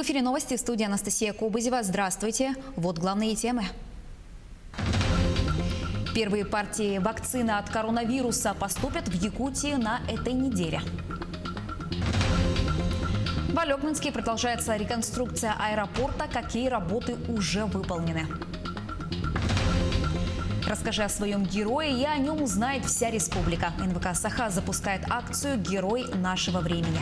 эфире новости, в студии Анастасия Кобызева. Здравствуйте. Вот главные темы. Первые партии вакцины от коронавируса поступят в Якутии на этой неделе. В Алекминске продолжается реконструкция аэропорта. Какие работы уже выполнены? Расскажи о своем герое, и о нем узнает вся республика. НВК «Саха» запускает акцию «Герой нашего времени».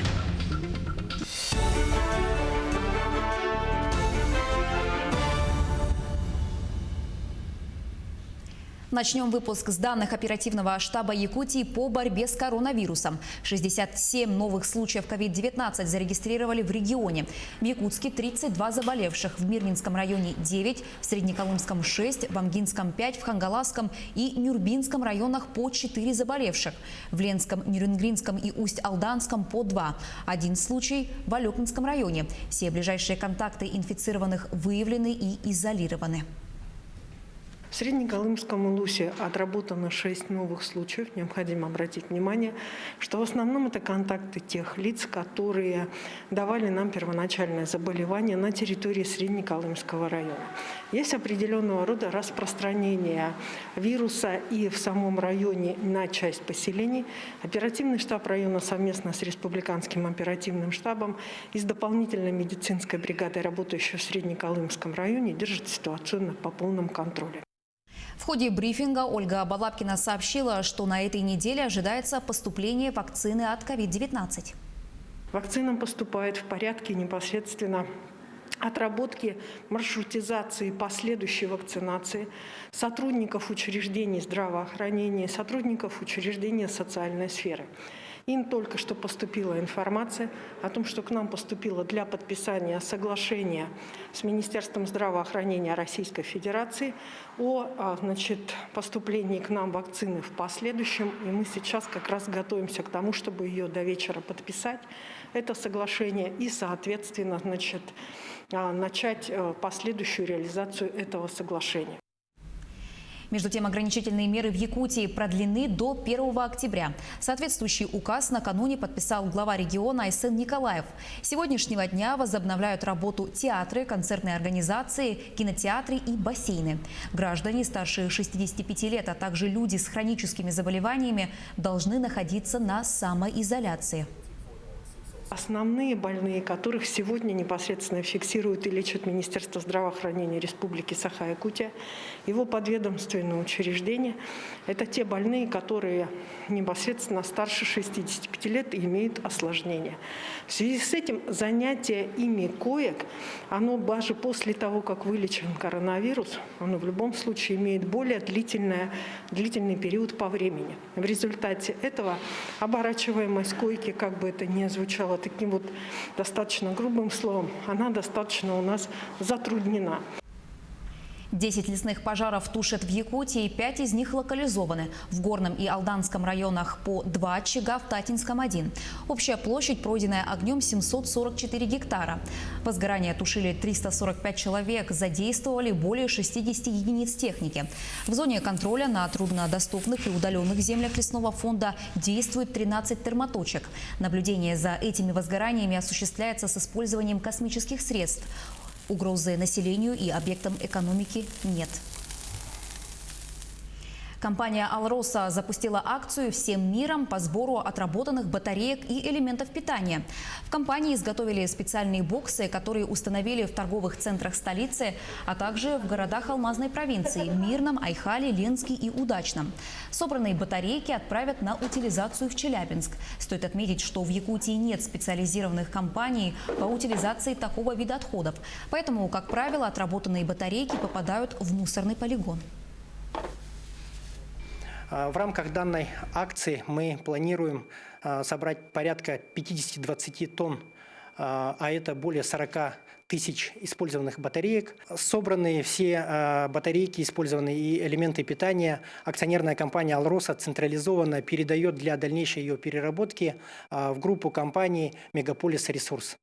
Начнем выпуск с данных оперативного штаба Якутии по борьбе с коронавирусом. 67 новых случаев COVID-19 зарегистрировали в регионе. В Якутске 32 заболевших, в Мирнинском районе 9, в Среднеколымском 6, в Амгинском 5, в Хангаласском и Нюрбинском районах по 4 заболевших. В Ленском, Нюрнгринском и Усть-Алданском по 2. Один случай в Алекминском районе. Все ближайшие контакты инфицированных выявлены и изолированы. В Среднеколымском Улусе отработано 6 новых случаев. Необходимо обратить внимание, что в основном это контакты тех лиц, которые давали нам первоначальное заболевание на территории Среднеколымского района. Есть определенного рода распространение вируса и в самом районе на часть поселений. Оперативный штаб района совместно с Республиканским оперативным штабом и с дополнительной медицинской бригадой, работающей в Среднеколымском районе, держит ситуацию по полном контроле. В ходе брифинга Ольга Балабкина сообщила, что на этой неделе ожидается поступление вакцины от COVID-19. Вакцина поступает в порядке непосредственно отработки, маршрутизации, последующей вакцинации сотрудников учреждений здравоохранения, сотрудников учреждений социальной сферы. Им только что поступила информация о том, что к нам поступило для подписания соглашения с Министерством здравоохранения Российской Федерации о поступлении к нам вакцины в последующем. И мы сейчас как раз готовимся к тому, чтобы ее до вечера подписать, это соглашение, и, соответственно, начать последующую реализацию этого соглашения. Между тем, ограничительные меры в Якутии продлены до 1 октября. Соответствующий указ накануне подписал глава региона Айсен Николаев. С сегодняшнего дня возобновляют работу театры, концертные организации, кинотеатры и бассейны. Граждане старше 65 лет, а также люди с хроническими заболеваниями должны находиться на самоизоляции. Основные больные, которых сегодня непосредственно фиксирует и лечит Министерство здравоохранения Республики Саха-Якутия, его подведомственные учреждения, это те больные, которые непосредственно старше 65 лет и имеют осложнения. В связи с этим занятие ими коек, оно даже после того, как вылечен коронавирус, оно в любом случае имеет более длительный период по времени. В результате этого оборачиваемость койки, как бы это ни звучало таким вот достаточно грубым словом, она достаточно у нас затруднена. 10 лесных пожаров тушат в Якутии, 5 из них локализованы. В Горном и Алданском районах по 2 очага, в Татинском 1. Общая площадь, пройденная огнем, 744 гектара. Возгорание тушили 345 человек, задействовали более 60 единиц техники. В зоне контроля на труднодоступных и удаленных землях лесного фонда действует 13 термоточек. Наблюдение за этими возгораниями осуществляется с использованием космических средств. Угрозы населению и объектам экономики нет. Компания «Алроса» запустила акцию «Всем миром» по сбору отработанных батареек и элементов питания. В компании изготовили специальные боксы, которые установили в торговых центрах столицы, а также в городах Алмазной провинции – Мирном, Айхале, Ленске и Удачном. Собранные батарейки отправят на утилизацию в Челябинск. Стоит отметить, что в Якутии нет специализированных компаний по утилизации такого вида отходов. Поэтому, как правило, отработанные батарейки попадают в мусорный полигон. В рамках данной акции мы планируем собрать порядка 50-20 тонн, а это более 40 тысяч использованных батареек. Собранные все батарейки, использованные и элементы питания, акционерная компания «Алроса» централизованно передает для дальнейшей ее переработки в группу компаний «Мегаполис Ресурс».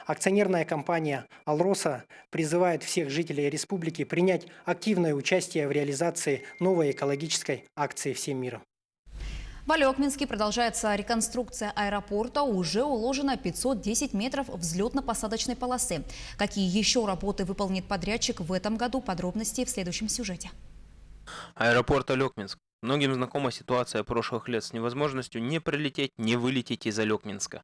Акционерная компания «Алроса» призывает всех жителей республики принять активное участие в реализации новой экологической акции «Всем миром». В Алекминске продолжается реконструкция аэропорта. Уже уложено 510 метров взлетно-посадочной полосы. Какие еще работы выполнит подрядчик в этом году? Подробности в следующем сюжете. Аэропорт Алекминск. Многим знакома ситуация прошлых лет с невозможностью не прилететь, не вылететь из Алекминска,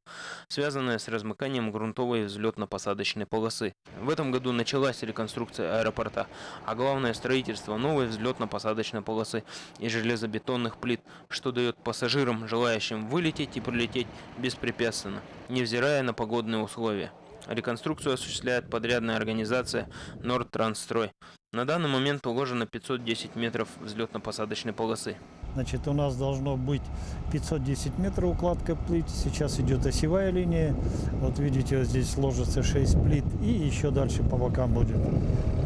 связанная с размыканием грунтовой взлетно-посадочной полосы. В этом году началась реконструкция аэропорта, а главное строительство новой взлетно-посадочной полосы и железобетонных плит, что дает пассажирам, желающим вылететь и прилететь беспрепятственно, невзирая на погодные условия. Реконструкцию осуществляет подрядная организация «Нордтрансстрой». На данный момент уложено 510 метров взлетно-посадочной полосы. Значит, у нас должно быть 510 метров укладка плит. Сейчас идет осевая линия. Вот видите, вот здесь ложится 6 плит и еще дальше по бокам будет.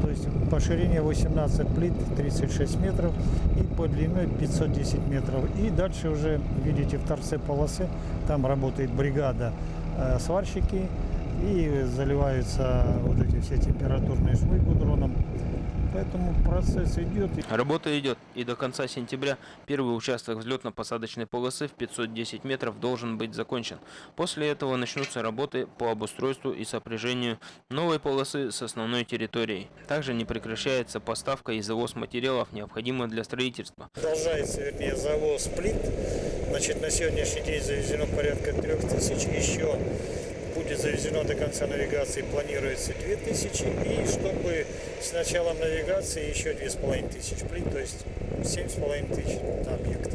То есть по ширине 18 плит, 36 метров и по длине 510 метров. И дальше уже, видите, в торце полосы, там работает бригада сварщики. И заливаются вот эти все температурные швы гудроном. Поэтому процесс идет. Работа идет, и до конца сентября первый участок взлетно-посадочной полосы в 510 метров должен быть закончен. После этого начнутся работы по обустройству и сопряжению новой полосы с основной территорией. Также не прекращается поставка и завоз материалов, необходимых для строительства. Продолжается, вернее, завоз плит. Значит, на сегодняшний день завезено порядка 3000, еще будет завезено до конца навигации, планируется 2000, и чтобы с началом навигации еще 2500 плит, то есть 7500 на объект.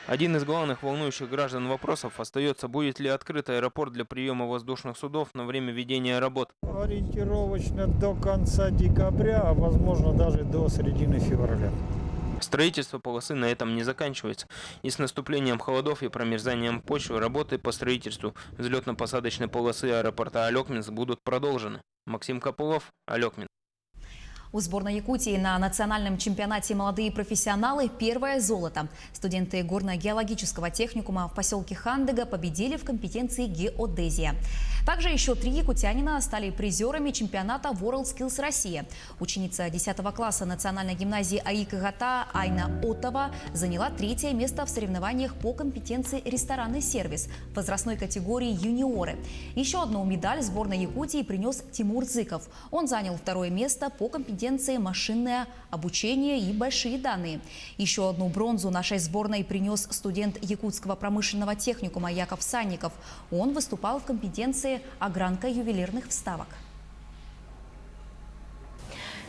Один из главных волнующих граждан вопросов остается, будет ли открыт аэропорт для приема воздушных судов на время ведения работ. Ориентировочно до конца декабря, а возможно даже до середины февраля. Строительство полосы на этом не заканчивается. И с наступлением холодов и промерзанием почвы работы по строительству взлетно-посадочной полосы аэропорта Алекминск будут продолжены. Максим Копылов, Алекминск. У сборной Якутии на национальном чемпионате «Молодые профессионалы» первое золото. Студенты горно-геологического техникума в поселке Хандыга победили в компетенции геодезия. Также еще 3 якутянина стали призерами чемпионата WorldSkills Россия. Ученица 10 класса национальной гимназии АИКГАТА Айна Отова заняла 3-е место в соревнованиях по компетенции ресторанный сервис в возрастной категории юниоры. Еще одну медаль сборной Якутии принес Тимур Зыков. Он занял 2-е место по компетенции машинное обучение и большие данные. Еще одну бронзу нашей сборной принес студент Якутского промышленного техникума Яков Санников. Он выступал в компетенции огранка ювелирных вставок.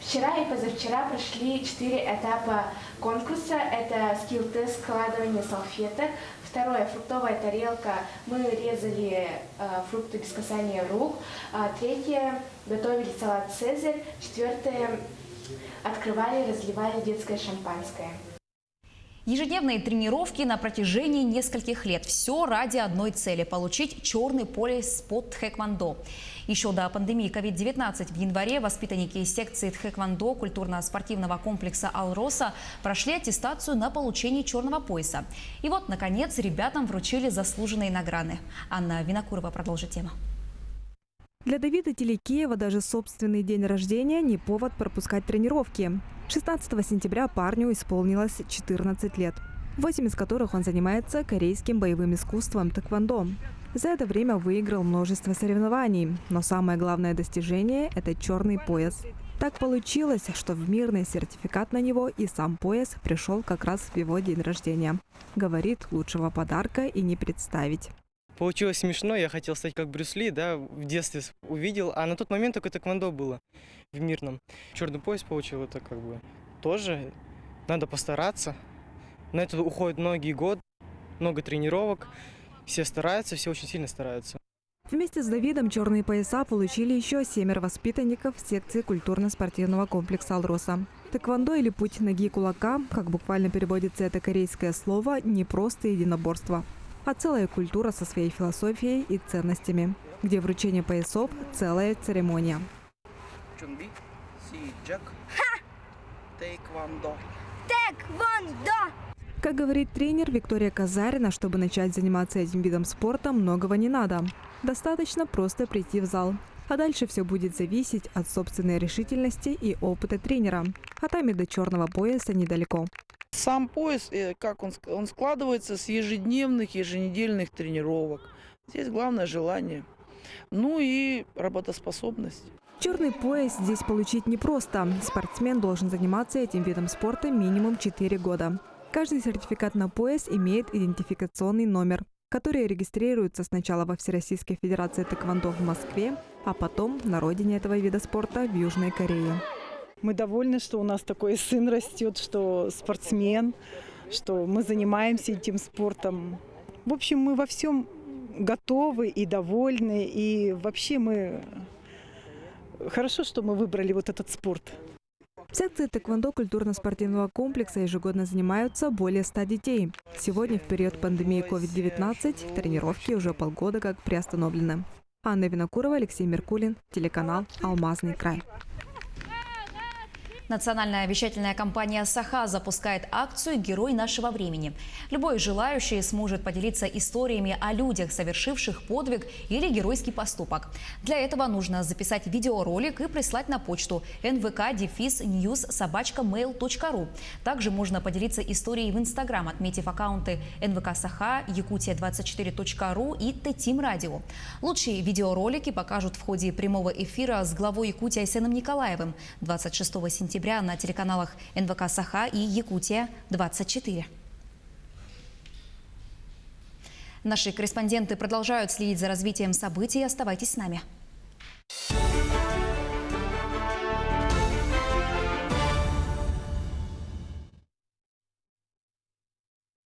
Вчера и позавчера прошли 4 этапа конкурса. Это скилл-тест складывания салфеток. 2-е – фруктовая тарелка. Мы резали фрукты без касания рук. 3-е – готовили салат «Цезарь». 4-е – открывали и разливали детское шампанское. Ежедневные тренировки на протяжении нескольких лет. Все ради одной цели – получить черный пояс по тхэквондо. Еще до пандемии COVID-19 в январе воспитанники секции тхэквондо культурно-спортивного комплекса «Алроса» прошли аттестацию на получение черного пояса. И вот, наконец, ребятам вручили заслуженные награды. Анна Винокурова продолжит тему. Для Давида Телекеева даже собственный день рождения не повод пропускать тренировки. 16 сентября парню исполнилось 14 лет, 8 из которых он занимается корейским боевым искусством тхэквондо. За это время выиграл множество соревнований, но самое главное достижение – это черный пояс. Так получилось, что в мирный сертификат на него и сам пояс пришел как раз в его день рождения. Говорит, лучшего подарка и не представить. Получилось смешно, я хотел стать как Брюс Ли, да, в детстве увидел, а на тот момент только тхэквондо было в мирном. Черный пояс получил, это как бы тоже надо постараться. На это уходят многие годы, много тренировок, все стараются, все очень сильно стараются. Вместе с Давидом черные пояса получили еще 7 воспитанников секции культурно-спортивного комплекса «Алроса». Тхэквондо или путь ноги и кулака, как буквально переводится это корейское слово, не просто единоборство, а целая культура со своей философией и ценностями, где вручение поясов – целая церемония. Как говорит тренер Виктория Казарина, чтобы начать заниматься этим видом спорта, многого не надо. Достаточно просто прийти в зал. А дальше все будет зависеть от собственной решительности и опыта тренера. А там и до черного пояса недалеко. Сам пояс, как он складывается с ежедневных тренировок. Здесь главное желание. Ну и работоспособность. Черный пояс здесь получить непросто. Спортсмен должен заниматься этим видом спорта минимум 4 года. Каждый сертификат на пояс имеет идентификационный номер, который регистрируется сначала во Всероссийской Федерации Тэквондо в Москве, а потом на родине этого вида спорта в Южной Корее. Мы довольны, что у нас такой сын растет, что спортсмен, что мы занимаемся этим спортом. В общем, мы во всем готовы и довольны. И вообще хорошо, что мы выбрали вот этот спорт. В секции тэквондо культурно-спортивного комплекса ежегодно занимаются более 100 детей. Сегодня, в период пандемии COVID-19, тренировки уже полгода как приостановлены. Анна Винокурова, Алексей Меркулин, телеканал «Алмазный край». Национальная вещательная компания «Саха» запускает акцию «Герой нашего времени». Любой желающий сможет поделиться историями о людях, совершивших подвиг или геройский поступок. Для этого нужно записать видеоролик и прислать на почту nvk-news@mail.ru. Также можно поделиться историей в Инстаграм, отметив аккаунты НВК «Саха», Якутия24.ру и Т-Тим Радио. Лучшие видеоролики покажут в ходе прямого эфира с главой Якутии Айсеном Николаевым 26 сентября на телеканалах НВК «Саха» и Якутия-24. Наши корреспонденты продолжают следить за развитием событий. Оставайтесь с нами.